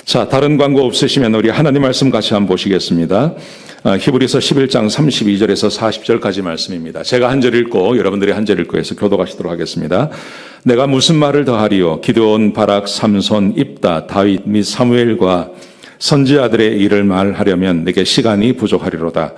자, 다른 광고 없으시면 우리 하나님 말씀 같이 한번 보시겠습니다. 히브리서 11장 32절에서 40절까지 말씀입니다. 제가 한 절 읽고 여러분들이 한 절 읽고 해서 교도하시도록 하겠습니다. 내가 무슨 말을 더하리요? 기드온, 바락, 삼손, 입다, 다윗 및 사무엘과 선지자들의 일을 말하려면 내게 시간이 부족하리로다.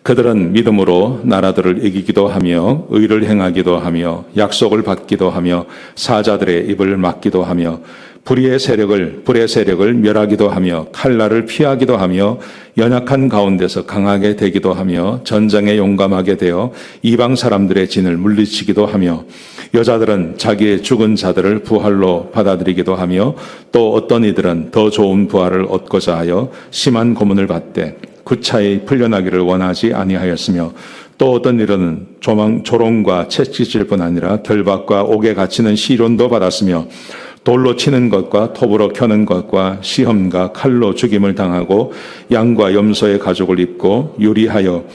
그들은 믿음으로 나라들을 이기기도 하며 의를 행하기도 하며 약속을 받기도 하며 사자들의 입을 막기도 하며 불의 세력을 멸하기도 하며 칼날을 피하기도 하며 연약한 가운데서 강하게 되기도 하며 전쟁에 용감하게 되어 이방 사람들의 진을 물리치기도 하며 여자들은 자기의 죽은 자들을 부활로 받아들이기도 하며 또 어떤 이들은 더 좋은 부활을 얻고자 하여 심한 고문을 받되 구차히 풀려나기를 원하지 아니하였으며 또 어떤 이들은 조롱과 채찍질 뿐 아니라 결박과 옥에 갇히는 시련도 받았으며 돌로 치는 것과 톱으로 켜는 것과 시험과 칼로 죽임을 당하고 양과 염소의 가죽을 입고 유리하여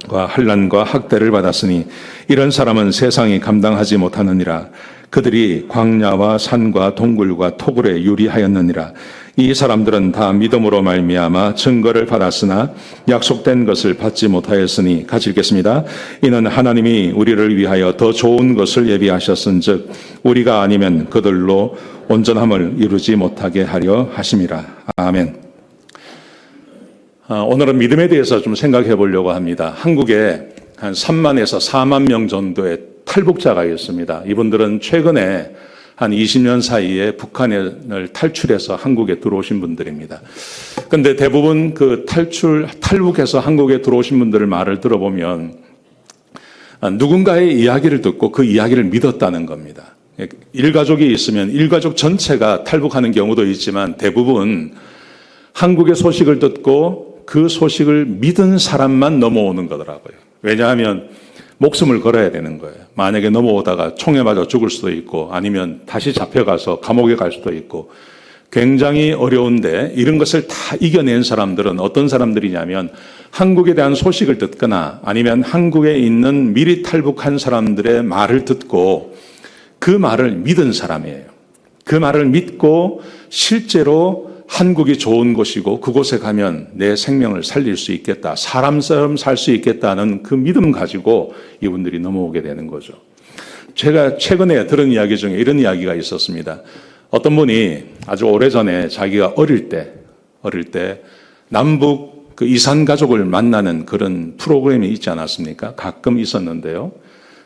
환난과 학대를 받았으니 이런 사람은 세상이 감당하지 못하느니라. 그들이 광야와 산과 동굴과 토굴에 유리하였느니라. 이 사람들은 다 믿음으로 말미암아 증거를 받았으나 약속된 것을 받지 못하였으니 같이 읽겠습니다. 이는 하나님이 우리를 위하여 더 좋은 것을 예비하셨은즉 우리가 아니면 그들로 온전함을 이루지 못하게 하려 하심이라. 아멘. 오늘은 믿음에 대해서 좀 생각해 보려고 합니다. 한국에 한 3만에서 4만 명 정도의 탈북자가 있습니다. 이분들은 최근에 한 20년 사이에 북한을 탈출해서 한국에 들어오신 분들입니다. 그런데 대부분 그 탈북해서 한국에 들어오신 분들의 말을 들어보면 누군가의 이야기를 듣고 그 이야기를 믿었다는 겁니다. 일가족이 있으면 일가족 전체가 탈북하는 경우도 있지만 대부분 한국의 소식을 듣고 그 소식을 믿은 사람만 넘어오는 거더라고요. 왜냐하면 목숨을 걸어야 되는 거예요. 만약에 넘어오다가 총에 맞아 죽을 수도 있고 아니면 다시 잡혀가서 감옥에 갈 수도 있고 굉장히 어려운데 이런 것을 다 이겨낸 사람들은 어떤 사람들이냐면 한국에 대한 소식을 듣거나 아니면 한국에 있는 미리 탈북한 사람들의 말을 듣고 그 말을 믿은 사람이에요. 그 말을 믿고 실제로 한국이 좋은 곳이고 그곳에 가면 내 생명을 살릴 수 있겠다. 사람처럼 살 수 있겠다는 그 믿음 가지고 이분들이 넘어오게 되는 거죠. 제가 최근에 들은 이야기 중에 이런 이야기가 있었습니다. 어떤 분이 아주 오래전에 자기가 어릴 때 남북 그 이산 가족을 만나는 그런 프로그램이 있지 않았습니까? 가끔 있었는데요.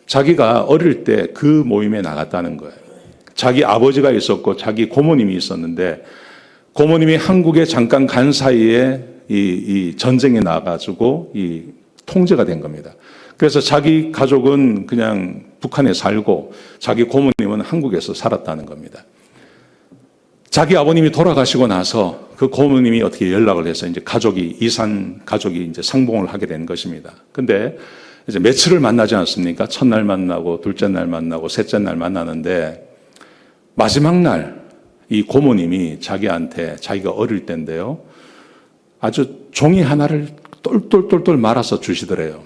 자기가 어릴 때 그 모임에 나갔다는 거예요. 자기 아버지가 있었고 자기 고모님이 있었는데 고모님이 한국에 잠깐 간 사이에 이 전쟁에 나가지고 이 통제가 된 겁니다. 그래서 자기 가족은 그냥 북한에 살고 자기 고모님은 한국에서 살았다는 겁니다. 자기 아버님이 돌아가시고 나서 그 고모님이 어떻게 연락을 해서 이제 이산 가족이 이제 상봉을 하게 된 것입니다. 근데 이제 며칠을 만나지 않습니까? 첫날 만나고, 둘째 날 만나고, 셋째 날 만나는데 마지막 날 이 고모님이 자기한테 자기가 어릴 때인데요. 아주 종이 하나를 똘똘똘똘 말아서 주시더래요.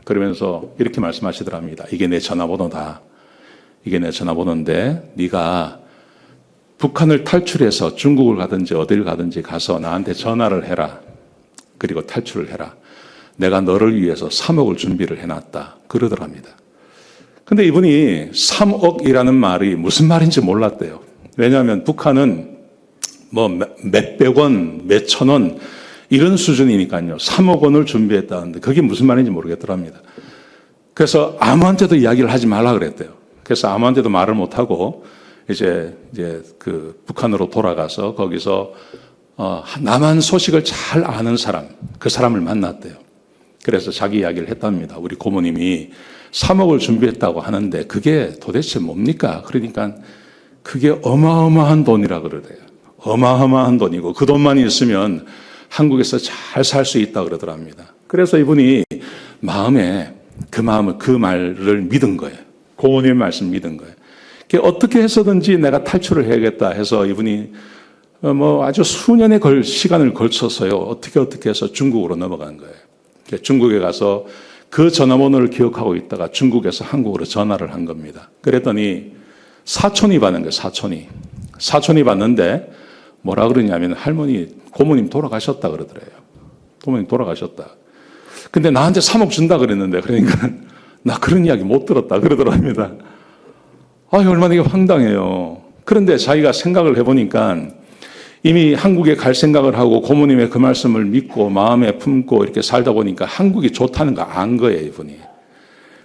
그러면서 이렇게 말씀하시더랍니다. 이게 내 전화번호다. 이게 내 전화번호인데 네가 북한을 탈출해서 중국을 가든지 어딜 가든지 가서 나한테 전화를 해라. 그리고 탈출을 해라. 내가 너를 위해서 3억을 준비를 해놨다. 그러더랍니다. 근데 이분이 3억이라는 말이 무슨 말인지 몰랐대요. 왜냐하면 북한은 뭐 몇백 원, 몇천 원 이런 수준이니까요. 3억 원을 준비했다는데 그게 무슨 말인지 모르겠더랍니다. 그래서 아무한테도 이야기를 하지 말라 그랬대요. 그래서 아무한테도 말을 못하고 이제 그 북한으로 돌아가서 거기서 남한 소식을 잘 아는 사람, 그 사람을 만났대요. 그래서 자기 이야기를 했답니다. 우리 고모님이 3억을 준비했다고 하는데 그게 도대체 뭡니까? 그러니까 그게 어마어마한 돈이라 그러대요. 어마어마한 돈이고 그 돈만 있으면 한국에서 잘 살 수 있다 그러더랍니다. 그래서 이분이 그 말을 믿은 거예요. 고모님의 말씀 믿은 거예요. 어떻게 해서든지 내가 탈출을 해야겠다 해서 이분이 아주 수년의 시간을 걸쳐서요. 어떻게 해서 중국으로 넘어간 거예요. 중국에 가서 그 전화번호를 기억하고 있다가 중국에서 한국으로 전화를 한 겁니다. 그랬더니 사촌이 받는 거예요. 사촌이 받는데 뭐라 그러냐면 고모님 돌아가셨다 그러더래요. 고모님 돌아가셨다. 근데 나한테 3억 준다 그랬는데, 그러니까 나 그런 이야기 못 들었다 그러더랍니다. 얼마나 이게 황당해요. 그런데 자기가 생각을 해보니까 이미 한국에 갈 생각을 하고 고모님의 그 말씀을 믿고 마음에 품고 이렇게 살다 보니까 한국이 좋다는 거 안 거예요, 이분이.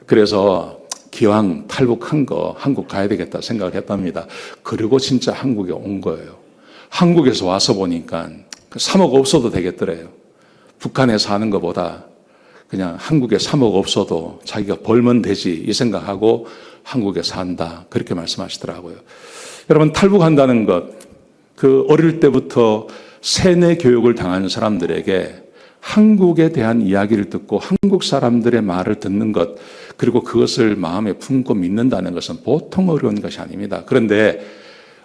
그래서 기왕 탈북한 거 한국 가야 되겠다 생각을 했답니다. 그리고 진짜 한국에 온 거예요. 한국에서 와서 보니까 3억 없어도 되겠더래요. 북한에 사는 것보다 그냥 한국에 3억 없어도 자기가 벌면 되지 이 생각하고 한국에 산다. 그렇게 말씀하시더라고요. 여러분, 탈북한다는 것, 그 어릴 때부터 세뇌 교육을 당한 사람들에게 한국에 대한 이야기를 듣고 한국 사람들의 말을 듣는 것, 그리고 그것을 마음에 품고 믿는다는 것은 보통 어려운 것이 아닙니다. 그런데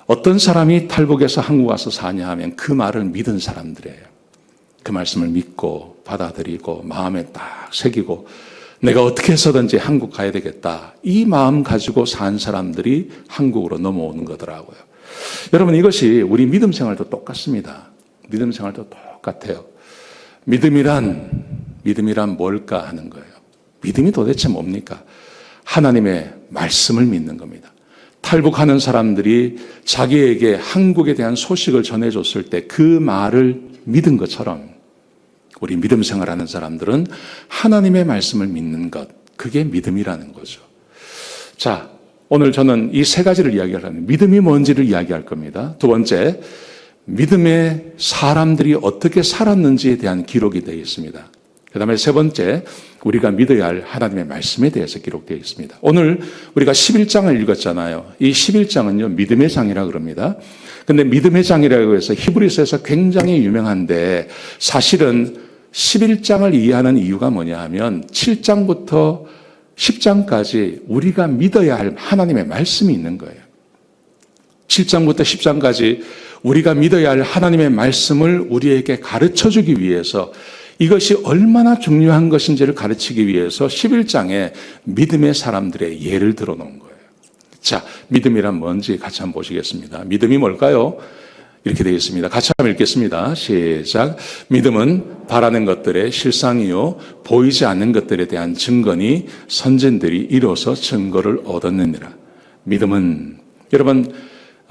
어떤 사람이 탈북해서 한국 와서 사냐 하면 그 말을 믿은 사람들이에요. 그 말씀을 믿고 받아들이고 마음에 딱 새기고 내가 어떻게 해서든지 한국 가야 되겠다. 이 마음 가지고 산 사람들이 한국으로 넘어오는 거더라고요. 여러분, 이것이 우리 믿음 생활도 똑같습니다. 믿음 생활도 똑같아요. 믿음이란 뭘까 하는 거예요. 믿음이 도대체 뭡니까? 하나님의 말씀을 믿는 겁니다. 탈북하는 사람들이 자기에게 한국에 대한 소식을 전해줬을 때 그 말을 믿은 것처럼 우리 믿음 생활하는 사람들은 하나님의 말씀을 믿는 것, 그게 믿음이라는 거죠. 자, 오늘 저는 이 세 가지를 이야기할 겁니다. 믿음이 뭔지를 이야기할 겁니다. 두 번째, 믿음의 사람들이 어떻게 살았는지에 대한 기록이 되어 있습니다. 그 다음에 세 번째, 우리가 믿어야 할 하나님의 말씀에 대해서 기록되어 있습니다. 오늘 우리가 11장을 읽었잖아요. 이 11장은요, 믿음의 장이라고 그럽니다. 근데 믿음의 장이라고 해서 히브리서에서 굉장히 유명한데 사실은 11장을 이해하는 이유가 뭐냐 하면 7장부터 10장까지 우리가 믿어야 할 하나님의 말씀이 있는 거예요. 7장부터 10장까지 우리가 믿어야 할 하나님의 말씀을 우리에게 가르쳐 주기 위해서 이것이 얼마나 중요한 것인지를 가르치기 위해서 11장에 믿음의 사람들의 예를 들어 놓은 거예요. 자, 믿음이란 뭔지 같이 한번 보시겠습니다. 믿음이 뭘까요? 이렇게 되어 있습니다. 같이 한번 읽겠습니다. 시작. 믿음은 바라는 것들의 실상이요 보이지 않는 것들에 대한 증거니 선진들이 이로써 증거를 얻었느니라. 믿음은, 여러분,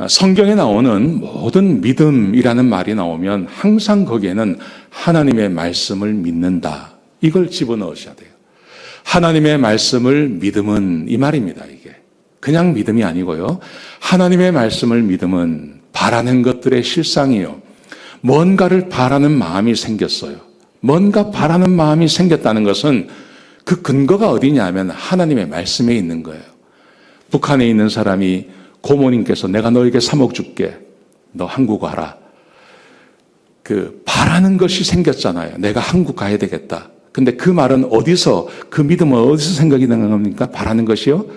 성경에 나오는 모든 믿음이라는 말이 나오면 항상 거기에는 하나님의 말씀을 믿는다, 이걸 집어넣으셔야 돼요. 하나님의 말씀을 믿음은 이 말입니다. 이게 그냥 믿음이 아니고요, 하나님의 말씀을 믿음은 바라는 것들의 실상이요, 뭔가를 바라는 마음이 생겼어요. 뭔가 바라는 마음이 생겼다는 것은 그 근거가 어디냐 하면 하나님의 말씀에 있는 거예요. 북한에 있는 사람이 고모님께서 내가 너에게 3억 줄게, 너 한국 와라. 그 바라는 것이 생겼잖아요. 내가 한국 가야 되겠다. 근데 그 말은 어디서, 그 믿음은 어디서 생각이 되는 겁니까? 바라는 것이요,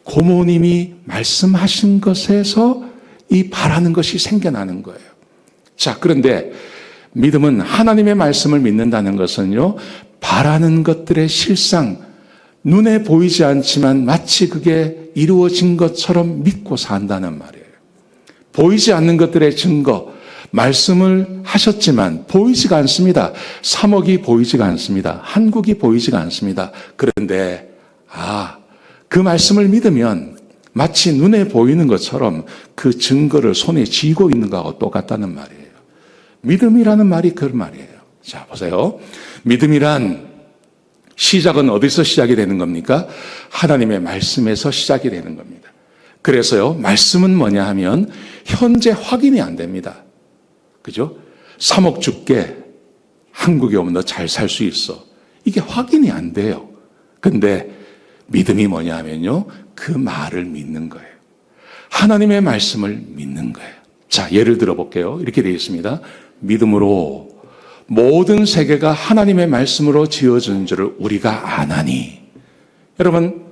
고모님이 말씀하신 것에서 이 바라는 것이 생겨나는 거예요. 자, 그런데 믿음은 하나님의 말씀을 믿는다는 것은요, 바라는 것들의 실상, 눈에 보이지 않지만 마치 그게 이루어진 것처럼 믿고 산다는 말이에요. 보이지 않는 것들의 증거, 말씀을 하셨지만 보이지가 않습니다. 3억이 보이지가 않습니다. 한국이 보이지가 않습니다. 그런데 그 말씀을 믿으면 마치 눈에 보이는 것처럼 그 증거를 손에 쥐고 있는 것하고 똑같다는 말이에요. 믿음이라는 말이 그런 말이에요. 자, 보세요. 믿음이란 시작은 어디서 시작이 되는 겁니까? 하나님의 말씀에서 시작이 되는 겁니다. 그래서요, 말씀은 뭐냐 하면 현재 확인이 안 됩니다. 그죠? 3억 줄게, 한국에 오면 너 잘 살 수 있어. 이게 확인이 안 돼요. 근데 믿음이 뭐냐 하면요, 그 말을 믿는 거예요. 하나님의 말씀을 믿는 거예요. 자, 예를 들어 볼게요. 이렇게 되어 있습니다. 믿음으로 모든 세계가 하나님의 말씀으로 지어진 줄을 우리가 아나니. 여러분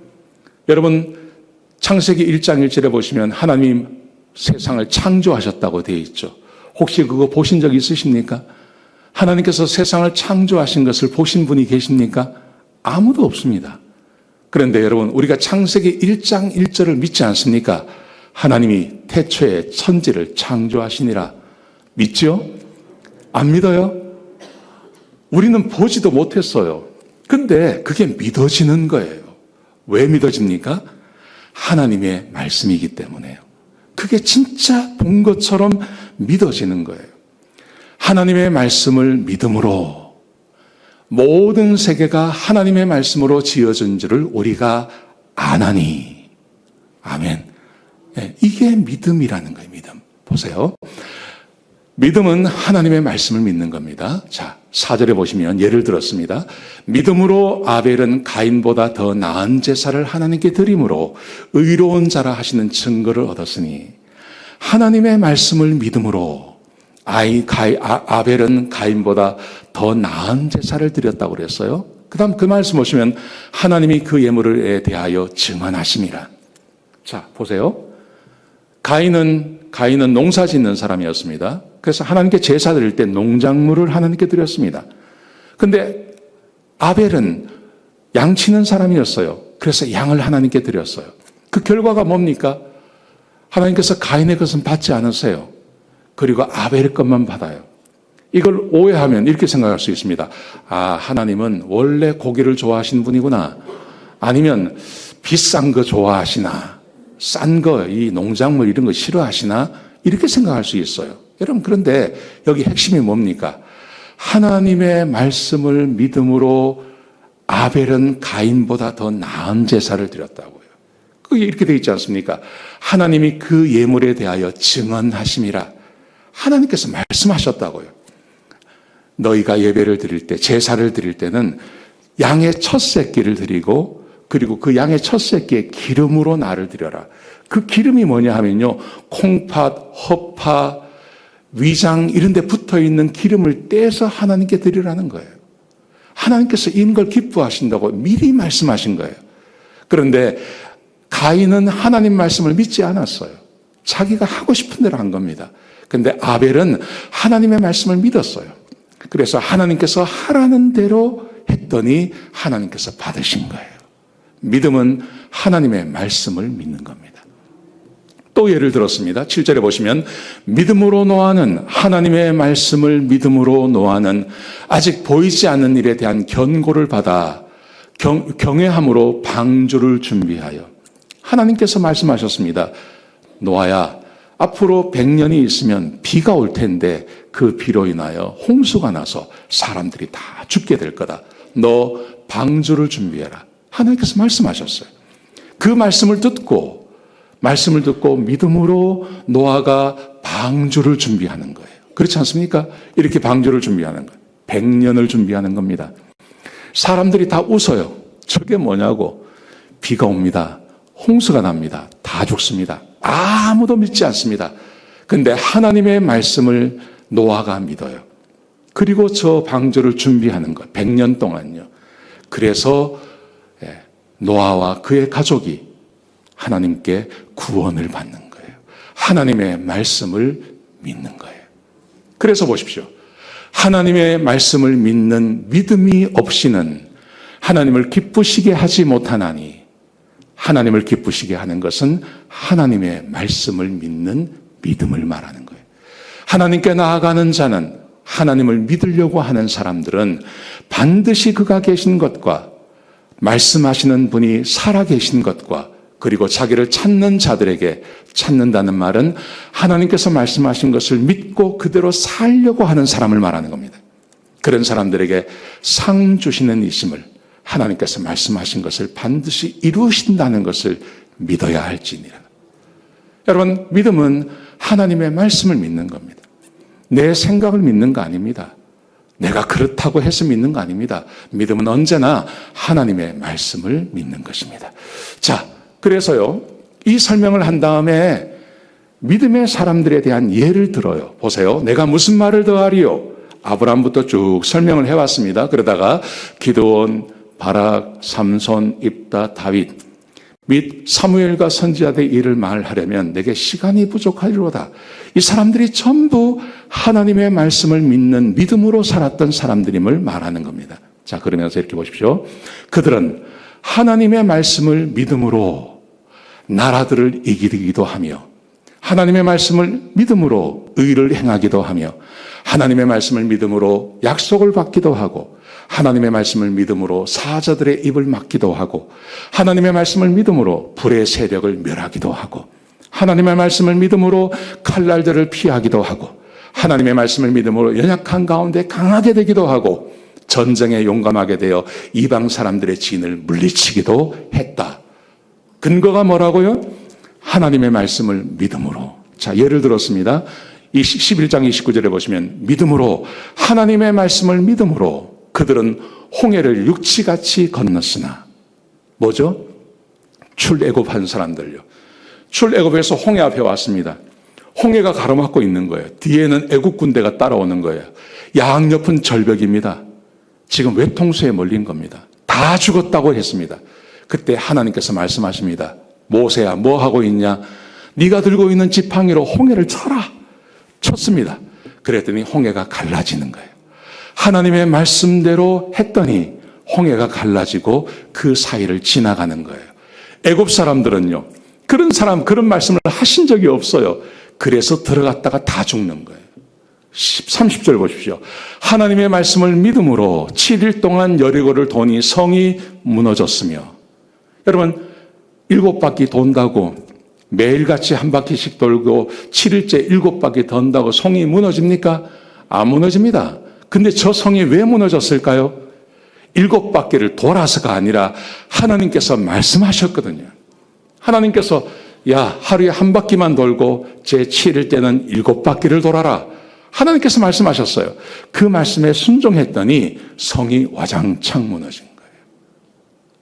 창세기 1장 1절에 보시면 하나님 세상을 창조하셨다고 되어 있죠. 혹시 그거 보신 적 있으십니까? 하나님께서 세상을 창조하신 것을 보신 분이 계십니까? 아무도 없습니다. 그런데 여러분, 우리가 창세기 1장 1절을 믿지 않습니까? 하나님이 태초에 천지를 창조하시니라. 믿죠? 안 믿어요? 우리는 보지도 못했어요. 근데 그게 믿어지는 거예요. 왜 믿어집니까? 하나님의 말씀이기 때문에요. 그게 진짜 본 것처럼 믿어지는 거예요. 하나님의 말씀을 믿음으로 모든 세계가 하나님의 말씀으로 지어진 줄을 우리가 아나니. 아멘. 이게 믿음이라는 거예요. 믿음. 보세요. 믿음은 하나님의 말씀을 믿는 겁니다. 자, 4절에 보시면 예를 들었습니다. 믿음으로 아벨은 가인보다 더 나은 제사를 하나님께 드림으로 의로운 자라 하시는 증거를 얻었으니 하나님의 말씀을 믿음으로 아벨은 가인보다 더 나은 제사를 드렸다고 그랬어요. 그 다음 그 말씀 보시면 하나님이 그 예물에 대하여 증언하심이라. 자, 보세요. 가인은 농사 짓는 사람이었습니다. 그래서 하나님께 제사 드릴 때 농작물을 하나님께 드렸습니다. 근데 아벨은 양치는 사람이었어요. 그래서 양을 하나님께 드렸어요. 그 결과가 뭡니까? 하나님께서 가인의 것은 받지 않으세요. 그리고 아벨의 것만 받아요. 이걸 오해하면 이렇게 생각할 수 있습니다. 아, 하나님은 원래 고기를 좋아하시는 분이구나. 아니면 비싼 거 좋아하시나. 싼 거, 이 농작물 이런 거 싫어하시나? 이렇게 생각할 수 있어요. 여러분, 그런데 여기 핵심이 뭡니까? 하나님의 말씀을 믿음으로 아벨은 가인보다 더 나은 제사를 드렸다고요. 그게 이렇게 되어 있지 않습니까? 하나님이 그 예물에 대하여 증언하심이라. 하나님께서 말씀하셨다고요. 너희가 예배를 드릴 때, 제사를 드릴 때는 양의 첫 새끼를 드리고 그리고 그 양의 첫 새끼의 기름으로 나를 드려라. 그 기름이 뭐냐 하면요. 콩팥, 허파, 위장 이런 데 붙어 있는 기름을 떼서 하나님께 드리라는 거예요. 하나님께서 이런 걸 기뻐하신다고 미리 말씀하신 거예요. 그런데 가인은 하나님 말씀을 믿지 않았어요. 자기가 하고 싶은 대로 한 겁니다. 그런데 아벨은 하나님의 말씀을 믿었어요. 그래서 하나님께서 하라는 대로 했더니 하나님께서 받으신 거예요. 믿음은 하나님의 말씀을 믿는 겁니다. 또 예를 들었습니다. 7절에 보시면 믿음으로 노아는 하나님의 말씀을 믿음으로 노아는 아직 보이지 않는 일에 대한 견고를 받아 경외함으로 방주를 준비하여 하나님께서 말씀하셨습니다. 노아야, 앞으로 100년이 있으면 비가 올 텐데 그 비로 인하여 홍수가 나서 사람들이 다 죽게 될 거다. 너 방주를 준비해라. 하나님께서 말씀하셨어요. 그 말씀을 듣고 믿음으로 노아가 방주를 준비하는 거예요. 그렇지 않습니까? 이렇게 방주를 준비하는 거예요. 100년을 준비하는 겁니다. 사람들이 다 웃어요. 저게 뭐냐고. 비가 옵니다. 홍수가 납니다. 다 죽습니다. 아무도 믿지 않습니다. 근데 하나님의 말씀을 노아가 믿어요. 그리고 저 방주를 준비하는 것, 100년 동안요. 그래서 노아와 그의 가족이 하나님께 구원을 받는 거예요. 하나님의 말씀을 믿는 거예요. 그래서 보십시오. 하나님의 말씀을 믿는 믿음이 없이는 하나님을 기쁘시게 하지 못하나니, 하나님을 기쁘시게 하는 것은 하나님의 말씀을 믿는 믿음을 말하는 거예요. 하나님께 나아가는 자는, 하나님을 믿으려고 하는 사람들은 반드시 그가 계신 것과 말씀하시는 분이 살아계신 것과 그리고 자기를 찾는 자들에게, 찾는다는 말은 하나님께서 말씀하신 것을 믿고 그대로 살려고 하는 사람을 말하는 겁니다. 그런 사람들에게 상 주시는 이심을, 하나님께서 말씀하신 것을 반드시 이루신다는 것을 믿어야 할지니라. 여러분, 믿음은 하나님의 말씀을 믿는 겁니다. 내 생각을 믿는 거 아닙니다. 내가 그렇다고 해서 믿는 거 아닙니다. 믿음은 언제나 하나님의 말씀을 믿는 것입니다. 자, 그래서요, 이 설명을 한 다음에 믿음의 사람들에 대한 예를 들어요. 보세요. 내가 무슨 말을 더하리요? 아브라함부터 쭉 설명을 해왔습니다. 그러다가 기드온, 바락, 삼손, 입다, 다윗 및 사무엘과 선지자들의 일을 말하려면 내게 시간이 부족하리로다. 이 사람들이 전부 하나님의 말씀을 믿는 믿음으로 살았던 사람들임을 말하는 겁니다. 자, 그러면서 이렇게 보십시오. 그들은 하나님의 말씀을 믿음으로 나라들을 이기기도 하며 하나님의 말씀을 믿음으로 의를 행하기도 하며 하나님의 말씀을 믿음으로 약속을 받기도 하고 하나님의 말씀을 믿음으로 사자들의 입을 막기도 하고 하나님의 말씀을 믿음으로 불의 세력을 멸하기도 하고 하나님의 말씀을 믿음으로 칼날들을 피하기도 하고 하나님의 말씀을 믿음으로 연약한 가운데 강하게 되기도 하고 전쟁에 용감하게 되어 이방 사람들의 진을 물리치기도 했다. 근거가 뭐라고요? 하나님의 말씀을 믿음으로. 자, 예를 들었습니다. 11장 29절에 보시면 믿음으로 하나님의 말씀을 믿음으로 그들은 홍해를 육지같이 건넜으나 뭐죠? 출애굽한 사람들요. 출애굽에서 홍해 앞에 왔습니다. 홍해가 가로막고 있는 거예요. 뒤에는 애국 군대가 따라오는 거예요. 양옆은 절벽입니다. 지금 외통수에 몰린 겁니다. 다 죽었다고 했습니다. 그때 하나님께서 말씀하십니다. 모세야 뭐 하고 있냐? 네가 들고 있는 지팡이로 홍해를 쳐라. 쳤습니다. 그랬더니 홍해가 갈라지는 거예요. 하나님의 말씀대로 했더니 홍해가 갈라지고 그 사이를 지나가는 거예요. 애굽 사람들은요. 그런 말씀을 하신 적이 없어요. 그래서 들어갔다가 다 죽는 거예요. 30절 보십시오. 하나님의 말씀을 믿음으로 7일 동안 여리고를 도니 성이 무너졌으며 여러분 7바퀴 돈다고 매일같이 한 바퀴씩 돌고 7일째 7바퀴 돈다고 성이 무너집니까? 안 무너집니다. 근데 저 성이 왜 무너졌을까요? 7바퀴를 돌아서가 아니라 하나님께서 말씀하셨거든요. 하나님께서 야 하루에 한 바퀴만 돌고 제 7일 때는 7바퀴를 돌아라. 하나님께서 말씀하셨어요. 그 말씀에 순종했더니 성이 와장창 무너진 거예요.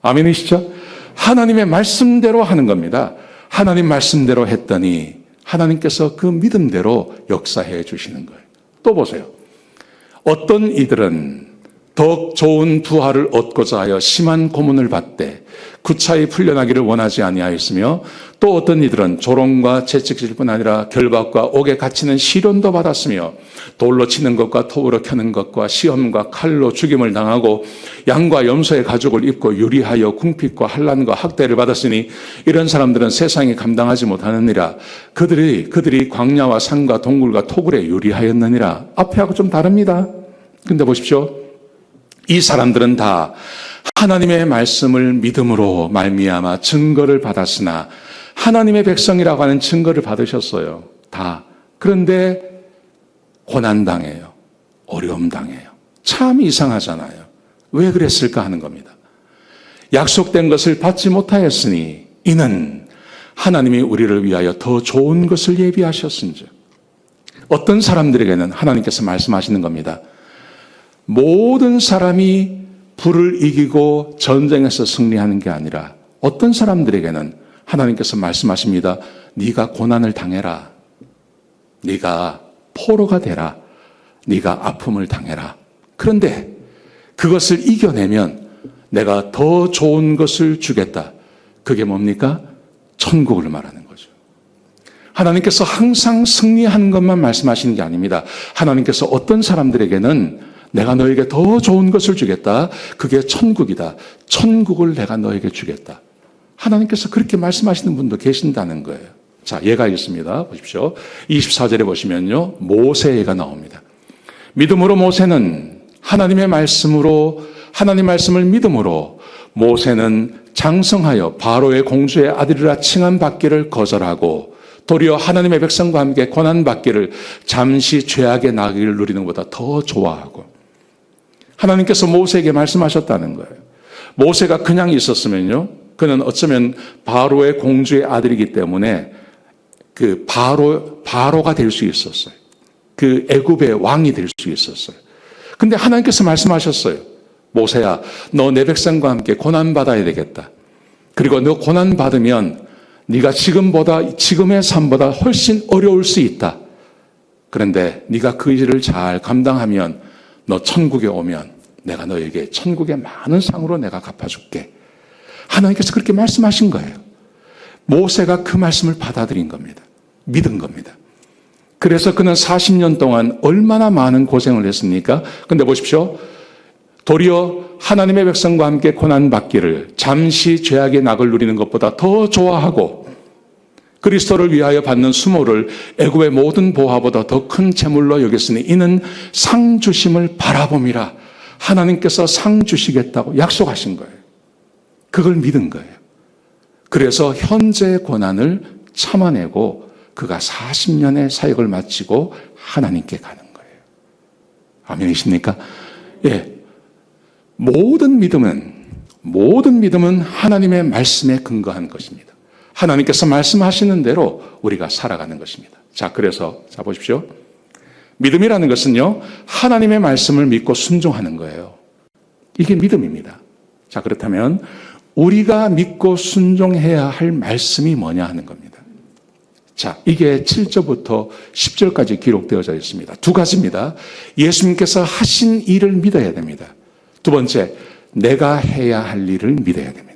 아멘이시죠? 하나님의 말씀대로 하는 겁니다. 하나님 말씀대로 했더니 하나님께서 그 믿음대로 역사해 주시는 거예요. 또 보세요. 어떤 이들은 더욱 좋은 부하를 얻고자 하여 심한 고문을 받되 구차히 풀려나기를 원하지 아니하였으며 또 어떤 이들은 조롱과 채찍질 뿐 아니라 결박과 옥에 갇히는 시련도 받았으며 돌로 치는 것과 톱으로 켜는 것과 시험과 칼로 죽임을 당하고 양과 염소의 가죽을 입고 유리하여 궁핍과 환난과 학대를 받았으니 이런 사람들은 세상이 감당하지 못하느니라. 그들이 광야와 산과 동굴과 토굴에 유리하였느니라. 앞에하고 좀 다릅니다. 근데 보십시오. 이 사람들은 다 하나님의 말씀을 믿음으로 말미암아 증거를 받았으나 하나님의 백성이라고 하는 증거를 받으셨어요. 다. 그런데 고난당해요. 어려움당해요. 참 이상하잖아요. 왜 그랬을까 하는 겁니다. 약속된 것을 받지 못하였으니 이는 하나님이 우리를 위하여 더 좋은 것을 예비하셨은즉. 어떤 사람들에게는 하나님께서 말씀하시는 겁니다. 모든 사람이 불을 이기고 전쟁에서 승리하는 게 아니라 어떤 사람들에게는 하나님께서 말씀하십니다. 네가 고난을 당해라. 네가 포로가 되라. 네가 아픔을 당해라. 그런데 그것을 이겨내면 내가 더 좋은 것을 주겠다. 그게 뭡니까? 천국을 말하는 거죠. 하나님께서 항상 승리하는 것만 말씀하시는 게 아닙니다. 하나님께서 어떤 사람들에게는 내가 너에게 더 좋은 것을 주겠다. 그게 천국이다. 천국을 내가 너에게 주겠다. 하나님께서 그렇게 말씀하시는 분도 계신다는 거예요. 자, 예가 있습니다. 보십시오. 24절에 보시면요. 모세가 나옵니다. 믿음으로 모세는 하나님의 말씀으로 하나님 말씀을 믿음으로 모세는 장성하여 바로의 공주의 아들이라 칭함받기를 거절하고 도리어 하나님의 백성과 함께 고난받기를 잠시 죄악의 나귀를 누리는 것보다 더 좋아하고 하나님께서 모세에게 말씀하셨다는 거예요. 모세가 그냥 있었으면요. 그는 어쩌면 바로의 공주의 아들이기 때문에 그 바로가 될 수 있었어요. 그 애굽의 왕이 될 수 있었어요. 근데 하나님께서 말씀하셨어요. 모세야, 너 내 백성과 함께 고난받아야 되겠다. 그리고 너 고난받으면 네가 지금의 삶보다 훨씬 어려울 수 있다. 그런데 네가 그 일을 잘 감당하면 너 천국에 오면 내가 너에게 천국의 많은 상으로 내가 갚아줄게. 하나님께서 그렇게 말씀하신 거예요. 모세가 그 말씀을 받아들인 겁니다. 믿은 겁니다. 그래서 그는 40년 동안 얼마나 많은 고생을 했습니까? 근데 보십시오. 도리어 하나님의 백성과 함께 고난받기를 잠시 죄악의 낙을 누리는 것보다 더 좋아하고 그리스도를 위하여 받는 수모를 애굽의 모든 보화보다 더 큰 재물로 여겼으니 이는 상 주심을 바라봄이라. 하나님께서 상 주시겠다고 약속하신 거예요. 그걸 믿은 거예요. 그래서 현재의 고난을 참아내고 그가 40년의 사역을 마치고 하나님께 가는 거예요. 아멘이십니까? 예. 모든 믿음은 하나님의 말씀에 근거한 것입니다. 하나님께서 말씀하시는 대로 우리가 살아가는 것입니다. 자, 그래서 자 보십시오. 믿음이라는 것은요, 하나님의 말씀을 믿고 순종하는 거예요. 이게 믿음입니다. 자, 그렇다면 우리가 믿고 순종해야 할 말씀이 뭐냐 하는 겁니다. 자, 이게 7절부터 10절까지 기록되어져 있습니다. 두 가지입니다. 예수님께서 하신 일을 믿어야 됩니다. 두 번째, 내가 해야 할 일을 믿어야 됩니다.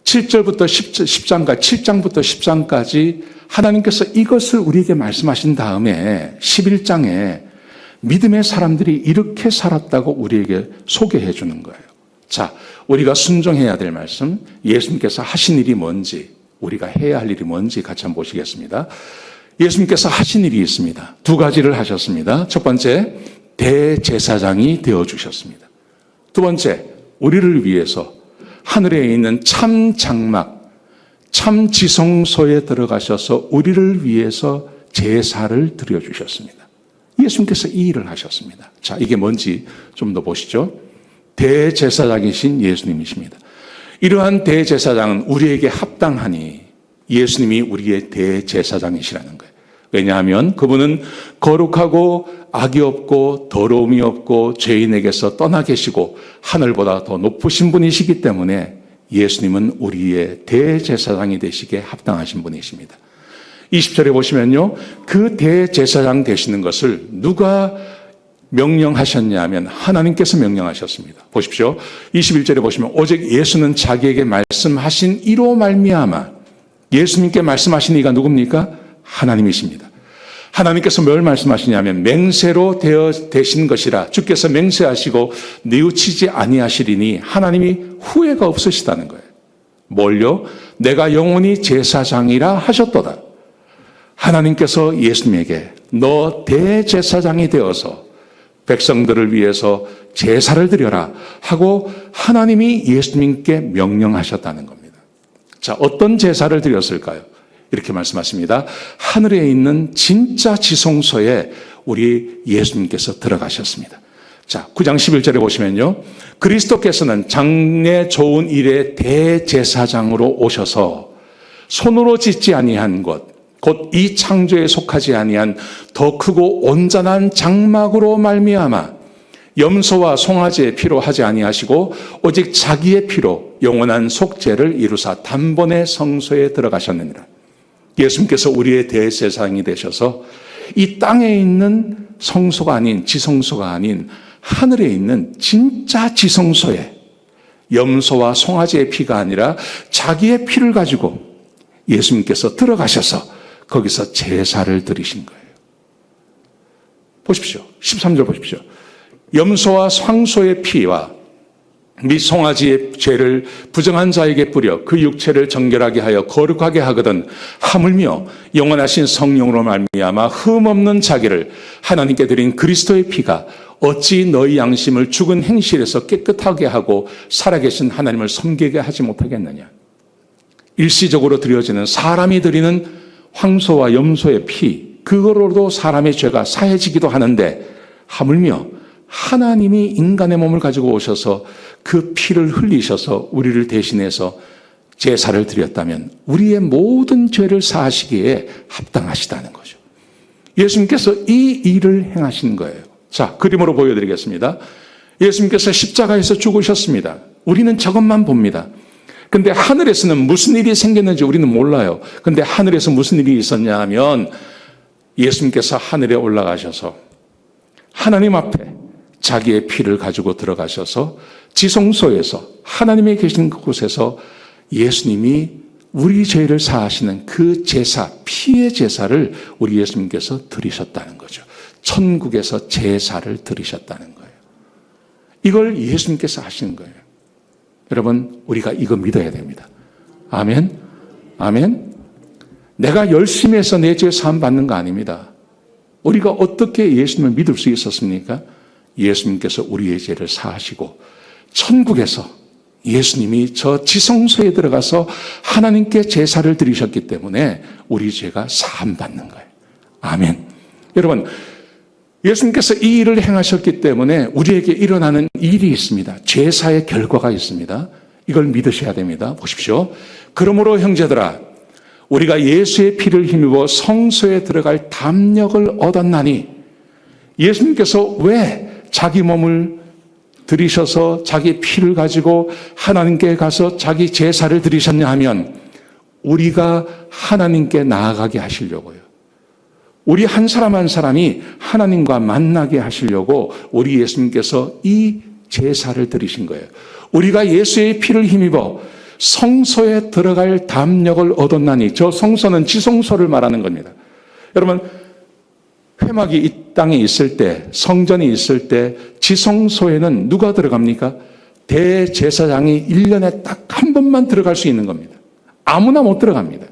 7절부터 7장부터 10장까지 하나님께서 이것을 우리에게 말씀하신 다음에 11장에 믿음의 사람들이 이렇게 살았다고 우리에게 소개해 주는 거예요. 자, 우리가 순종해야 될 말씀, 예수님께서 하신 일이 뭔지, 우리가 해야 할 일이 뭔지 같이 한번 보시겠습니다. 예수님께서 하신 일이 있습니다. 두 가지를 하셨습니다. 첫 번째, 대제사장이 되어주셨습니다. 두 번째, 우리를 위해서 하늘에 있는 참 장막, 참 지성소에 들어가셔서 우리를 위해서 제사를 드려주셨습니다. 예수님께서 이 일을 하셨습니다. 자, 이게 뭔지 좀 더 보시죠. 대제사장이신 예수님이십니다. 이러한 대제사장은 우리에게 합당하니 예수님이 우리의 대제사장이시라는 거예요. 왜냐하면 그분은 거룩하고 악이 없고 더러움이 없고 죄인에게서 떠나 계시고 하늘보다 더 높으신 분이시기 때문에 예수님은 우리의 대제사장이 되시기에 합당하신 분이십니다. 20절에 보시면요, 그 대제사장 되시는 것을 누가 명령하셨냐 하면 하나님께서 명령하셨습니다. 보십시오. 21절에 보시면 오직 예수는 자기에게 말씀하신 이로 말미암아, 예수님께 말씀하신 이가 누굽니까? 하나님이십니다. 하나님께서 뭘 말씀하시냐면 맹세로 되신 것이라, 주께서 맹세하시고 뉘우치지 아니하시리니 하나님이 후회가 없으시다는 거예요. 뭘요? 내가 영원히 제사장이라 하셨도다. 하나님께서 예수님에게 너 대제사장이 되어서 백성들을 위해서 제사를 드려라 하고 하나님이 예수님께 명령하셨다는 겁니다. 자, 어떤 제사를 드렸을까요? 이렇게 말씀하십니다. 하늘에 있는 진짜 지성소에 우리 예수님께서 들어가셨습니다. 자, 9장 11절에 보시면요, 그리스도께서는 장래 좋은 일의 대제사장으로 오셔서 손으로 짓지 아니한 것, 곧 이 창조에 속하지 아니한 더 크고 온전한 장막으로 말미암아 염소와 송아지의 피로 하지 아니하시고 오직 자기의 피로 영원한 속죄를 이루사 단번에 성소에 들어가셨느니라. 예수님께서 우리의 대제사장이 되셔서 이 땅에 있는 성소가 아닌, 지성소가 아닌 하늘에 있는 진짜 지성소에 염소와 송아지의 피가 아니라 자기의 피를 가지고 예수님께서 들어가셔서 거기서 제사를 드리신 거예요. 보십시오. 13절 보십시오. 염소와 황소의 피와 및 송아지의 죄를 부정한 자에게 뿌려 그 육체를 정결하게 하여 거룩하게 하거든 하물며 영원하신 성령으로 말미암아 흠없는 자기를 하나님께 드린 그리스도의 피가 어찌 너희 양심을 죽은 행실에서 깨끗하게 하고 살아계신 하나님을 섬기게 하지 못하겠느냐. 일시적으로 드려지는 사람이 드리는 황소와 염소의 피, 그거로도 사람의 죄가 사해지기도 하는데 하물며 하나님이 인간의 몸을 가지고 오셔서 그 피를 흘리셔서 우리를 대신해서 제사를 드렸다면 우리의 모든 죄를 사하시기에 합당하시다는 거죠. 예수님께서 이 일을 행하신 거예요. 자, 그림으로 보여드리겠습니다. 예수님께서 십자가에서 죽으셨습니다. 우리는 저것만 봅니다. 근데 하늘에서는 무슨 일이 생겼는지 우리는 몰라요. 근데 하늘에서 무슨 일이 있었냐 하면 예수님께서 하늘에 올라가셔서 하나님 앞에 자기의 피를 가지고 들어가셔서 지성소에서 하나님이 계신 곳에서 예수님이 우리 죄를 사하시는 그 제사, 피의 제사를 우리 예수님께서 드리셨다는 거죠. 천국에서 제사를 드리셨다는 거예요. 이걸 예수님께서 하시는 거예요. 여러분, 우리가 이거 믿어야 됩니다. 아멘. 아멘. 내가 열심히 해서 내 죄 사함 받는 거 아닙니다. 우리가 어떻게 예수님을 믿을 수 있었습니까? 예수님께서 우리의 죄를 사하시고 천국에서 예수님이 저 지성소에 들어가서 하나님께 제사를 드리셨기 때문에 우리 죄가 사함 받는 거예요. 아멘. 여러분, 예수님께서 이 일을 행하셨기 때문에 우리에게 일어나는 일이 있습니다. 제사의 결과가 있습니다. 이걸 믿으셔야 됩니다. 보십시오. 그러므로 형제들아, 우리가 예수의 피를 힘입어 성소에 들어갈 담력을 얻었나니, 예수님께서 왜 자기 몸을 들이셔서 자기 피를 가지고 하나님께 가서 자기 제사를 드리셨냐 하면 우리가 하나님께 나아가게 하시려고요. 우리 한 사람 한 사람이 하나님과 만나게 하시려고 우리 예수님께서 이 제사를 드리신 거예요. 우리가 예수의 피를 힘입어 성소에 들어갈 담력을 얻었나니, 저 성소는 지성소를 말하는 겁니다. 여러분, 회막이 이 땅에 있을 때, 성전이 있을 때 지성소에는 누가 들어갑니까? 대제사장이 1년에 딱 한 번만 들어갈 수 있는 겁니다. 아무나 못 들어갑니다.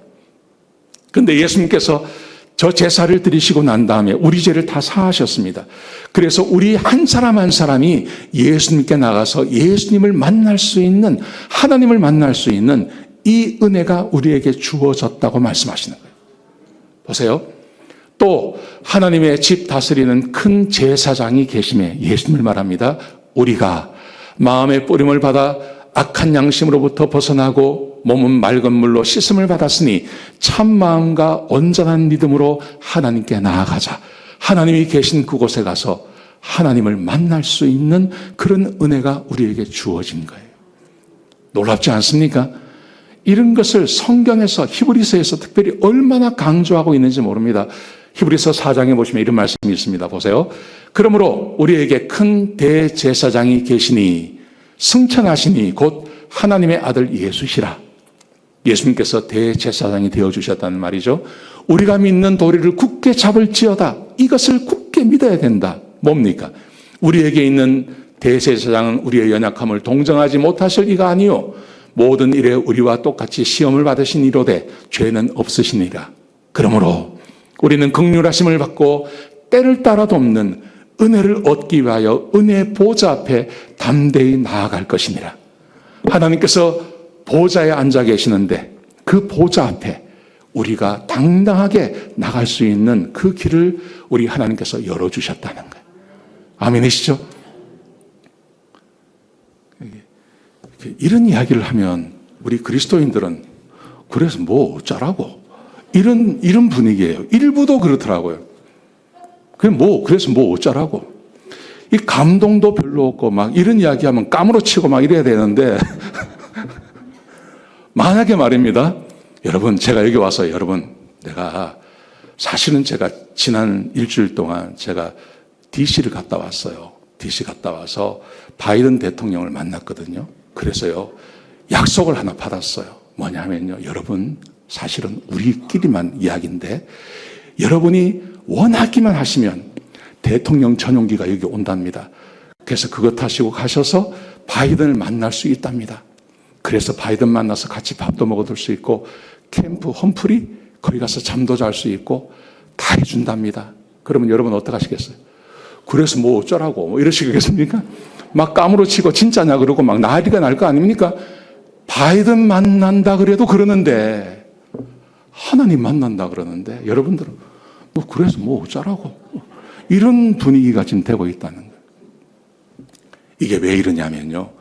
그런데 예수님께서 저 제사를 드리시고 난 다음에 우리 죄를 다 사하셨습니다. 그래서 우리 한 사람 한 사람이 예수님께 나가서 예수님을 만날 수 있는, 하나님을 만날 수 있는 이 은혜가 우리에게 주어졌다고 말씀하시는 거예요. 보세요. 또 하나님의 집 다스리는 큰 제사장이 계심에 예수님을 말합니다. 우리가 마음의 뿌림을 받아 악한 양심으로부터 벗어나고 몸은 맑은 물로 씻음을 받았으니 참 마음과 온전한 믿음으로 하나님께 나아가자. 하나님이 계신 그곳에 가서 하나님을 만날 수 있는 그런 은혜가 우리에게 주어진 거예요. 놀랍지 않습니까? 이런 것을 성경에서, 히브리서에서 특별히 얼마나 강조하고 있는지 모릅니다. 히브리서 4장에 보시면 이런 말씀이 있습니다. 보세요. 그러므로 우리에게 큰 대제사장이 계시니 승천하시니 곧 하나님의 아들 예수시라. 예수님께서 대제사장이 되어주셨다는 말이죠. 우리가 믿는 도리를 굳게 잡을지어다. 이것을 굳게 믿어야 된다. 뭡니까? 우리에게 있는 대제사장은 우리의 연약함을 동정하지 못하실 이가 아니요 모든 일에 우리와 똑같이 시험을 받으신 이로되 죄는 없으시니라. 그러므로 우리는 긍휼하심을 받고 때를 따라 돕는 은혜를 얻기 위하여 은혜의 보좌 앞에 담대히 나아갈 것이니라. 하나님께서 보좌에 앉아 계시는데 그 보좌 앞에 우리가 당당하게 나갈 수 있는 그 길을 우리 하나님께서 열어주셨다는 거예요. 아멘이시죠? 이런 이야기를 하면 우리 그리스도인들은 그래서 뭐 어쩌라고 이런 분위기예요. 일부도 그렇더라고요. 그래서 뭐 어쩌라고. 이 감동도 별로 없고 막 이런 이야기하면 까무러치고 막 이래야 되는데 만약에 말입니다. 여러분, 제가 여기 와서 사실은 제가 지난 일주일 동안 제가 DC를 갔다 왔어요. DC 갔다 와서 바이든 대통령을 만났거든요. 그래서요, 약속을 하나 받았어요. 뭐냐면요, 여러분, 사실은 우리끼리만 이야기인데 여러분이 원하기만 하시면 대통령 전용기가 여기 온답니다. 그래서 그거 타시고 가셔서 바이든을 만날 수 있답니다. 그래서 바이든 만나서 같이 밥도 먹어둘 수 있고 캠프 험프리 거기 가서 잠도 잘 수 있고 다 해준답니다. 그러면 여러분 어떡하시겠어요? 그래서 뭐 어쩌라고 뭐 이러시겠습니까? 막 까무러치고 진짜냐 그러고 막 난리가 날 거 아닙니까? 바이든 만난다 그래도 그러는데 하나님 만난다 그러는데 여러분들은 뭐 그래서 뭐 어쩌라고 이런 분위기가 지금 되고 있다는 거예요. 이게 왜 이러냐면요,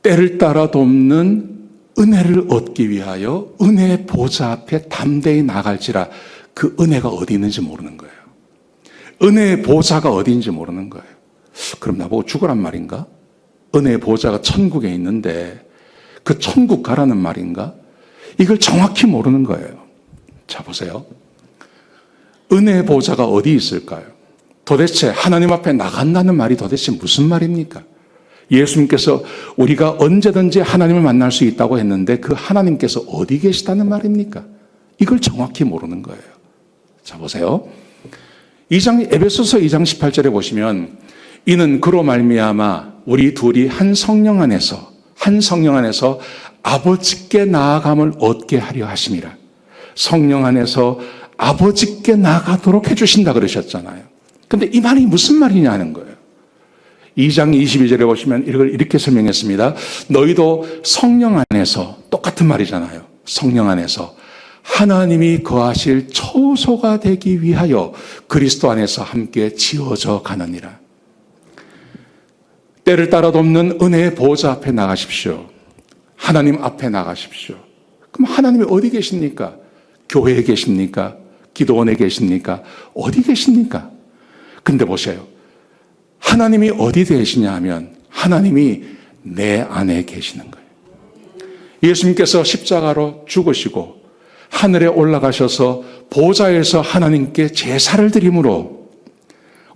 때를 따라 돕는 은혜를 얻기 위하여 은혜의 보좌 앞에 담대히 나갈지라. 그 은혜가 어디 있는지 모르는 거예요. 은혜의 보좌가 어디인지 모르는 거예요. 그럼 나보고 죽으란 말인가? 은혜의 보좌가 천국에 있는데 그 천국 가라는 말인가? 이걸 정확히 모르는 거예요. 자, 보세요. 은혜의 보좌가 어디 있을까요? 도대체 하나님 앞에 나간다는 말이 도대체 무슨 말입니까? 예수님께서 우리가 언제든지 하나님을 만날 수 있다고 했는데 그 하나님께서 어디 계시다는 말입니까? 이걸 정확히 모르는 거예요. 자, 보세요. 에베소서 2장 18절에 보시면 이는 그로 말미암아 우리 둘이 한 성령 안에서 한 성령 안에서 아버지께 나아감을 얻게 하려 하심이라. 성령 안에서 아버지께 나아가도록 해주신다 그러셨잖아요. 근데 이 말이 무슨 말이냐는 거예요. 2장 22절에 보시면 이걸 이렇게 설명했습니다. 너희도 성령 안에서, 똑같은 말이잖아요. 성령 안에서 하나님이 거하실 처소가 되기 위하여 그리스도 안에서 함께 지어져 가느니라. 때를 따라 돕는 은혜의 보좌 앞에 나가십시오. 하나님 앞에 나가십시오. 그럼 하나님이 어디 계십니까? 교회에 계십니까? 기도원에 계십니까? 어디 계십니까? 근데 보세요. 하나님이 어디 계시냐 하면 하나님이 내 안에 계시는 거예요. 예수님께서 십자가로 죽으시고 하늘에 올라가셔서 보좌에서 하나님께 제사를 드림으로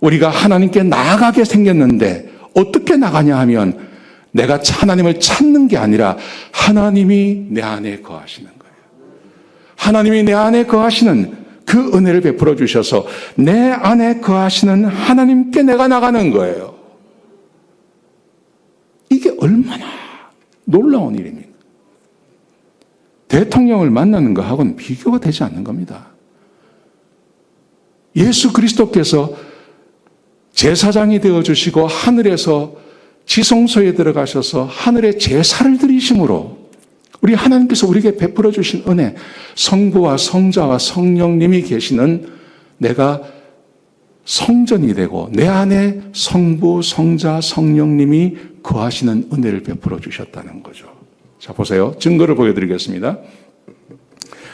우리가 하나님께 나아가게 생겼는데 어떻게 나가냐 하면 내가 하나님을 찾는 게 아니라 하나님이 내 안에 거하시는 거예요. 하나님이 내 안에 거하시는 그 은혜를 베풀어 주셔서 내 안에 거하시는 하나님께 내가 나가는 거예요. 이게 얼마나 놀라운 일입니까? 대통령을 만나는 것하고는 비교가 되지 않는 겁니다. 예수 그리스도께서 제사장이 되어주시고 하늘에서 지성소에 들어가셔서 하늘에 제사를 드리심으로 우리 하나님께서 우리에게 베풀어 주신 은혜, 성부와 성자와 성령님이 계시는 내가 성전이 되고 내 안에 성부, 성자, 성령님이 거하시는 은혜를 베풀어 주셨다는 거죠. 자, 보세요. 증거를 보여드리겠습니다.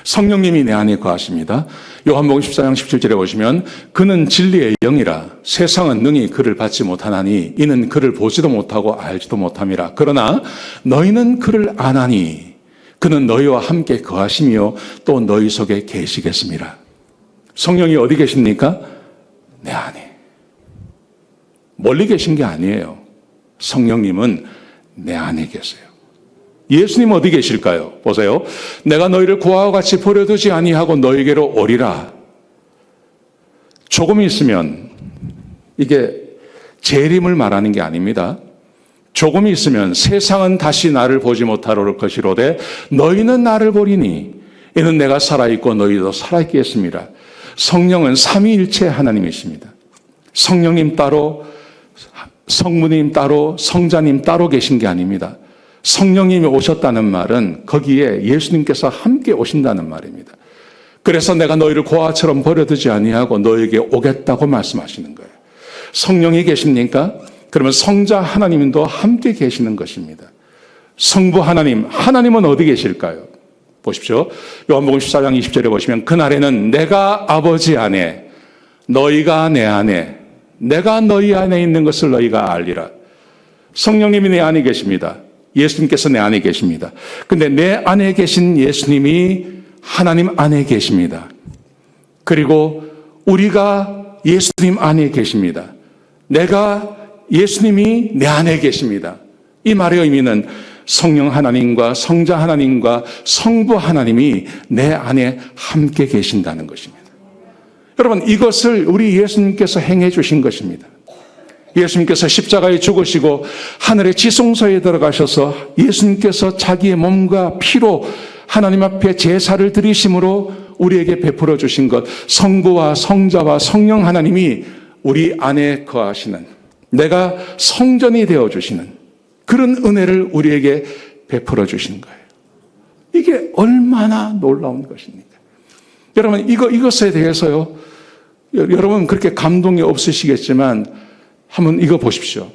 성령님이 내 안에 거하십니다. 요한복음 14장 17절에 보시면 그는 진리의 영이라 세상은 능히 그를 받지 못하나니 이는 그를 보지도 못하고 알지도 못함이라. 그러나 너희는 그를 아나니 그는 너희와 함께 거하시며 또 너희 속에 계시겠습니다. 성령이 어디 계십니까? 내 안에. 멀리 계신 게 아니에요. 성령님은 내 안에 계세요. 예수님 어디 계실까요? 보세요. 내가 너희를 고아와 같이 버려두지 아니하고 너희에게로 오리라. 조금 있으면 이게 재림을 말하는 게 아닙니다. 조금 있으면 세상은 다시 나를 보지 못하러 것이로되 너희는 나를 보리니 이는 내가 살아있고 너희도 살아있겠습니다. 성령은 삼위일체 하나님이십니다. 성령님 따로, 성부님 따로, 성자님 따로 계신 게 아닙니다. 성령님이 오셨다는 말은 거기에 예수님께서 함께 오신다는 말입니다. 그래서 내가 너희를 고아처럼 버려두지 아니하고 너희에게 오겠다고 말씀하시는 거예요. 성령이 계십니까? 그러면 성자 하나님도 함께 계시는 것입니다. 성부 하나님, 하나님은 어디 계실까요? 보십시오. 요한복음 14장 20절에 보시면 그날에는 내가 아버지 안에, 너희가 내 안에, 내가 너희 안에 있는 것을 너희가 알리라. 성령님이 내 안에 계십니다. 예수님께서 내 안에 계십니다. 근데 내 안에 계신 예수님이 하나님 안에 계십니다. 그리고 우리가 예수님 안에 계십니다. 내가 예수님이 내 안에 계십니다. 이 말의 의미는 성령 하나님과 성자 하나님과 성부 하나님이 내 안에 함께 계신다는 것입니다. 여러분, 이것을 우리 예수님께서 행해 주신 것입니다. 예수님께서 십자가에 죽으시고 하늘의 지성소에 들어가셔서 예수님께서 자기의 몸과 피로 하나님 앞에 제사를 드리심으로 우리에게 베풀어 주신 것, 성부와 성자와 성령 하나님이 우리 안에 거하시는, 내가 성전이 되어 주시는 그런 은혜를 우리에게 베풀어 주신 거예요. 이게 얼마나 놀라운 것입니까? 여러분, 이것에 대해서요, 여러분 그렇게 감동이 없으시겠지만 한번 이거 보십시오.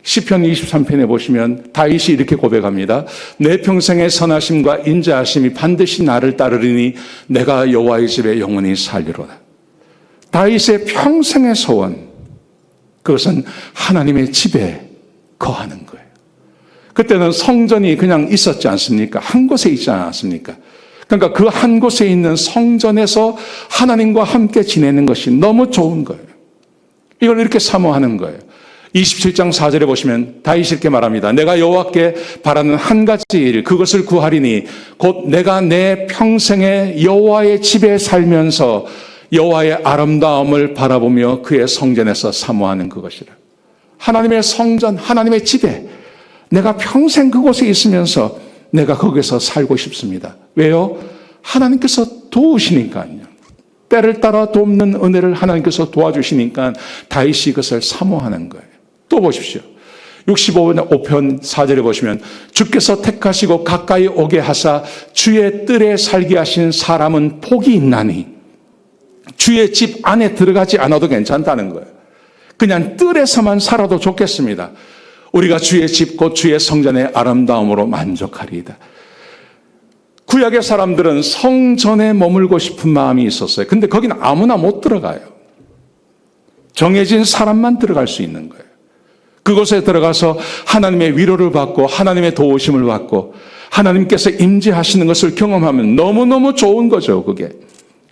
시편 23편에 보시면 다윗이 이렇게 고백합니다. 내 평생의 선하심과 인자하심이 반드시 나를 따르리니 내가 여호와의 집에 영원히 살리로다. 다윗의 평생의 소원, 그것은 하나님의 집에 거하는 거예요. 그때는 성전이 그냥 있었지 않습니까? 한 곳에 있지 않았습니까? 그러니까 그 한 곳에 있는 성전에서 하나님과 함께 지내는 것이 너무 좋은 거예요. 이걸 이렇게 사모하는 거예요. 27장 4절에 보시면 다윗이 이렇게 말합니다. 내가 여호와께 바라는 한 가지 일, 그것을 구하리니 곧 내가 내 평생에 여호와의 집에 살면서 여호와의 아름다움을 바라보며 그의 성전에서 사모하는 그것이라. 하나님의 성전, 하나님의 집에 내가 평생 그곳에 있으면서 내가 거기서 살고 싶습니다. 왜요? 하나님께서 도우시니까요. 때를 따라 돕는 은혜를 하나님께서 도와주시니까 다윗이 그것을 사모하는 거예요. 또 보십시오. 65편 4절에 보시면 주께서 택하시고 가까이 오게 하사 주의 뜰에 살게 하신 사람은 복이 있나니 주의 집 안에 들어가지 않아도 괜찮다는 거예요. 그냥 뜰에서만 살아도 좋겠습니다. 우리가 주의 집 곧 주의 성전의 아름다움으로 만족하리이다. 구약의 사람들은 성전에 머물고 싶은 마음이 있었어요. 근데 거기는 아무나 못 들어가요. 정해진 사람만 들어갈 수 있는 거예요. 그곳에 들어가서 하나님의 위로를 받고 하나님의 도우심을 받고 하나님께서 임재하시는 것을 경험하면 너무너무 좋은 거죠, 그게.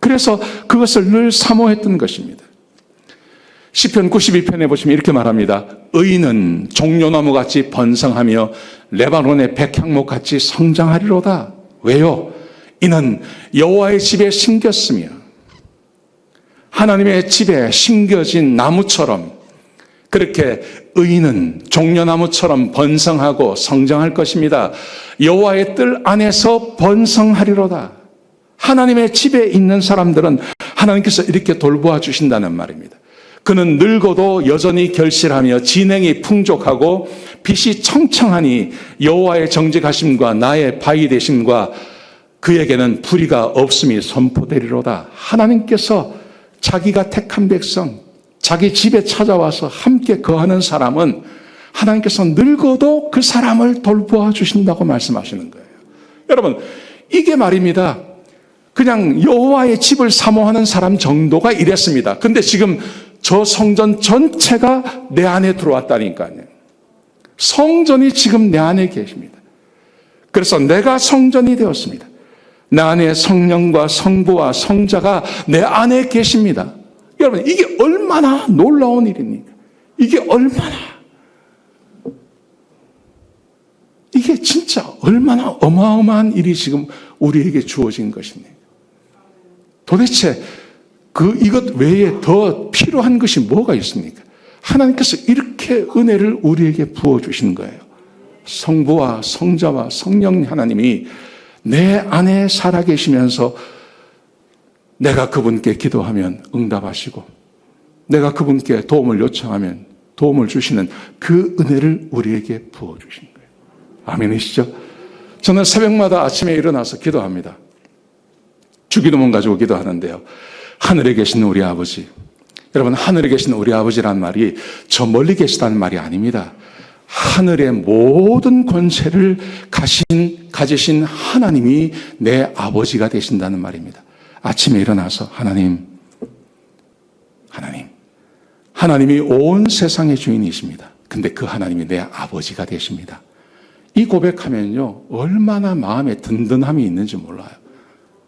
그래서 그것을 늘 사모했던 것입니다. 시편 92편에 보시면 이렇게 말합니다. 의인은 종려나무같이 번성하며 레바논의 백향목같이 성장하리로다. 왜요? 이는 여호와의 집에 심겼으며 하나님의 집에 심겨진 나무처럼 그렇게 의인은 종려나무처럼 번성하고 성장할 것입니다. 여호와의 뜰 안에서 번성하리로다. 하나님의 집에 있는 사람들은 하나님께서 이렇게 돌보아 주신다는 말입니다. 그는 늙어도 여전히 결실하며 진행이 풍족하고 빛이 청청하니 여호와의 정직하심과 나의 바위 되심과 그에게는 불의가 없음이 선포되리로다. 하나님께서 자기가 택한 백성, 자기 집에 찾아와서 함께 거하는 사람은 하나님께서 늙어도 그 사람을 돌보아 주신다고 말씀하시는 거예요. 여러분, 이게 말입니다. 그냥 여호와의 집을 사모하는 사람 정도가 이랬습니다. 근데 지금 저 성전 전체가 내 안에 들어왔다니까요. 성전이 지금 내 안에 계십니다. 그래서 내가 성전이 되었습니다. 내 안에 성령과 성부와 성자가 내 안에 계십니다. 여러분, 이게 얼마나 놀라운 일입니까? 이게 진짜 얼마나 어마어마한 일이 지금 우리에게 주어진 것입니까? 도대체 이것 외에 더 필요한 것이 뭐가 있습니까? 하나님께서 이렇게 은혜를 우리에게 부어주신 거예요. 성부와 성자와 성령 하나님이 내 안에 살아계시면서 내가 그분께 기도하면 응답하시고 내가 그분께 도움을 요청하면 도움을 주시는 그 은혜를 우리에게 부어주신 거예요. 아멘이시죠? 저는 새벽마다 아침에 일어나서 기도합니다. 주기도문 가지고 기도하는데요. 하늘에 계신 우리 아버지. 여러분, 하늘에 계신 우리 아버지란 말이 저 멀리 계시다는 말이 아닙니다. 하늘의 모든 권세를 가지신 하나님이 내 아버지가 되신다는 말입니다. 아침에 일어나서 하나님이 온 세상의 주인이십니다. 근데 그 하나님이 내 아버지가 되십니다. 이 고백하면요, 얼마나 마음에 든든함이 있는지 몰라요.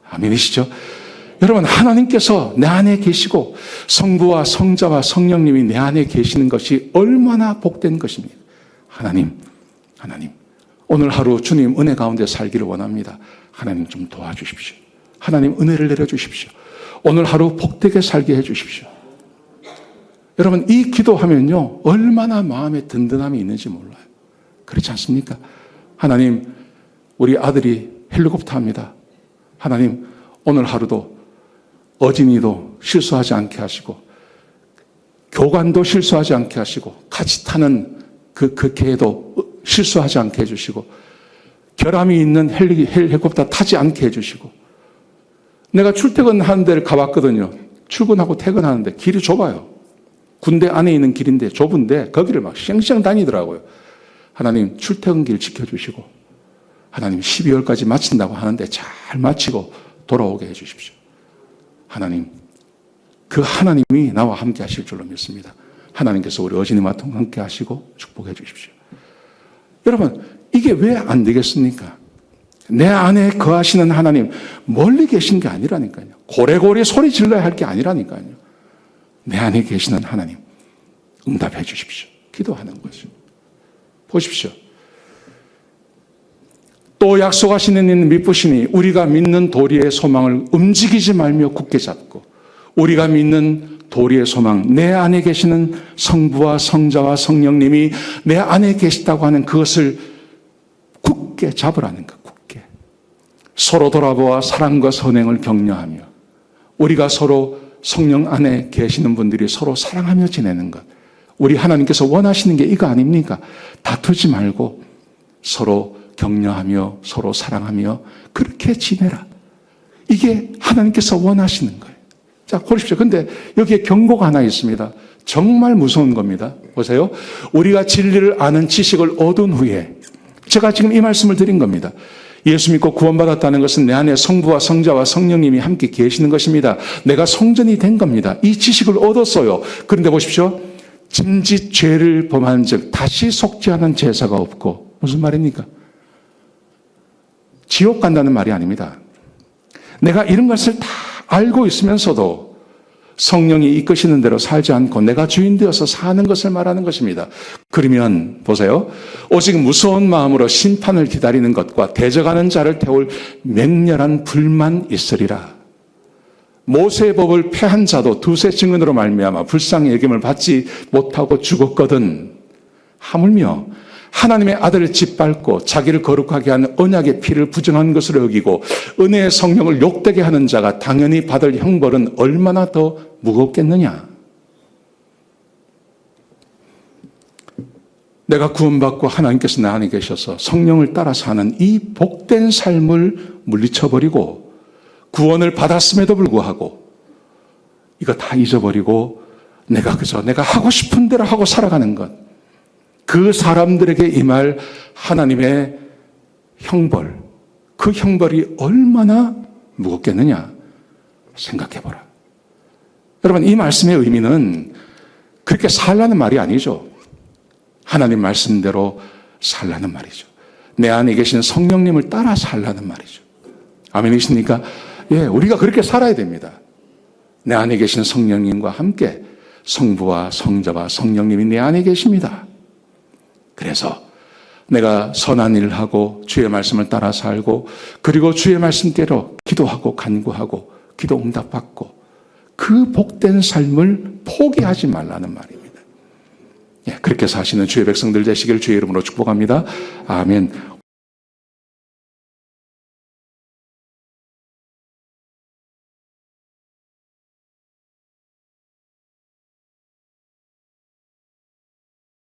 아멘이시죠? 여러분, 하나님께서 내 안에 계시고 성부와 성자와 성령님이 내 안에 계시는 것이 얼마나 복된 것입니다. 하나님, 오늘 하루 주님 은혜 가운데 살기를 원합니다. 하나님 좀 도와주십시오. 하나님 은혜를 내려주십시오. 오늘 하루 복되게 살게 해주십시오. 여러분, 이 기도하면요, 얼마나 마음에 든든함이 있는지 몰라요. 그렇지 않습니까? 하나님, 우리 아들이 헬리콥터 합니다. 하나님, 오늘 하루도 어진이도 실수하지 않게 하시고 교관도 실수하지 않게 하시고 같이 타는 그 개도 실수하지 않게 해주시고 결함이 있는 헬리콥터 타지 않게 해주시고 내가 출퇴근하는 데를 가봤거든요. 출근하고 퇴근하는데 길이 좁아요. 군대 안에 있는 길인데 좁은데 거기를 막 쌩쌩 다니더라고요. 하나님 출퇴근길 지켜주시고 하나님 12월까지 마친다고 하는데 잘 마치고 돌아오게 해주십시오. 하나님, 그 하나님이 나와 함께 하실 줄로 믿습니다. 하나님께서 우리 어진이와 함께 하시고 축복해 주십시오. 여러분, 이게 왜 안 되겠습니까? 내 안에 거하시는 하나님, 멀리 계신 게 아니라니까요. 고래고래 소리 질러야 할 게 아니라니까요. 내 안에 계시는 하나님, 응답해 주십시오. 기도하는 거죠. 보십시오. 또 약속하시는 이는 믿으시니 우리가 믿는 도리의 소망을 움직이지 말며 굳게 잡고 우리가 믿는 도리의 소망, 내 안에 계시는 성부와 성자와 성령님이 내 안에 계시다고 하는 그것을 굳게 잡으라는 것, 굳게. 서로 돌아보아 사랑과 선행을 격려하며 우리가 서로 성령 안에 계시는 분들이 서로 사랑하며 지내는 것. 우리 하나님께서 원하시는 게 이거 아닙니까? 다투지 말고 서로 격려하며 서로 사랑하며 그렇게 지내라. 이게 하나님께서 원하시는 거예요. 자, 보십시오. 근데 여기에 경고가 하나 있습니다. 정말 무서운 겁니다. 보세요. 우리가 진리를 아는 지식을 얻은 후에 제가 지금 이 말씀을 드린 겁니다. 예수 믿고 구원받았다는 것은 내 안에 성부와 성자와 성령님이 함께 계시는 것입니다. 내가 성전이 된 겁니다. 이 지식을 얻었어요. 그런데 보십시오. 짐짓 죄를 범한 즉 다시 속지 않은 제사가 없고 무슨 말입니까? 지옥 간다는 말이 아닙니다. 내가 이런 것을 다 알고 있으면서도 성령이 이끄시는 대로 살지 않고 내가 주인 되어서 사는 것을 말하는 것입니다. 그러면 보세요. 오직 무서운 마음으로 심판을 기다리는 것과 대적하는 자를 태울 맹렬한 불만 있으리라. 모세의 법을 폐한 자도 두세 증언으로 말미암아 불쌍히 여김을 받지 못하고 죽었거든. 하물며 하나님의 아들을 짓밟고 자기를 거룩하게 하는 언약의 피를 부정한 것으로 여기고 은혜의 성령을 욕되게 하는 자가 당연히 받을 형벌은 얼마나 더 무겁겠느냐. 내가 구원받고 하나님께서 내 안에 계셔서 성령을 따라 사는 이 복된 삶을 물리쳐버리고 구원을 받았음에도 불구하고 이거 다 잊어버리고 내가 하고 싶은 대로 하고 살아가는 것. 그 사람들에게 임할 하나님의 형벌, 그 형벌이 얼마나 무겁겠느냐 생각해보라. 여러분, 이 말씀의 의미는 그렇게 살라는 말이 아니죠. 하나님 말씀대로 살라는 말이죠. 내 안에 계신 성령님을 따라 살라는 말이죠. 아멘이십니까? 예, 우리가 그렇게 살아야 됩니다. 내 안에 계신 성령님과 함께 성부와 성자와 성령님이 내 안에 계십니다. 그래서 내가 선한 일을 하고 주의 말씀을 따라 살고 그리고 주의 말씀대로 기도하고 간구하고 기도 응답받고 그 복된 삶을 포기하지 말라는 말입니다. 예, 그렇게 사시는 주의 백성들 되시길 주의 이름으로 축복합니다. 아멘.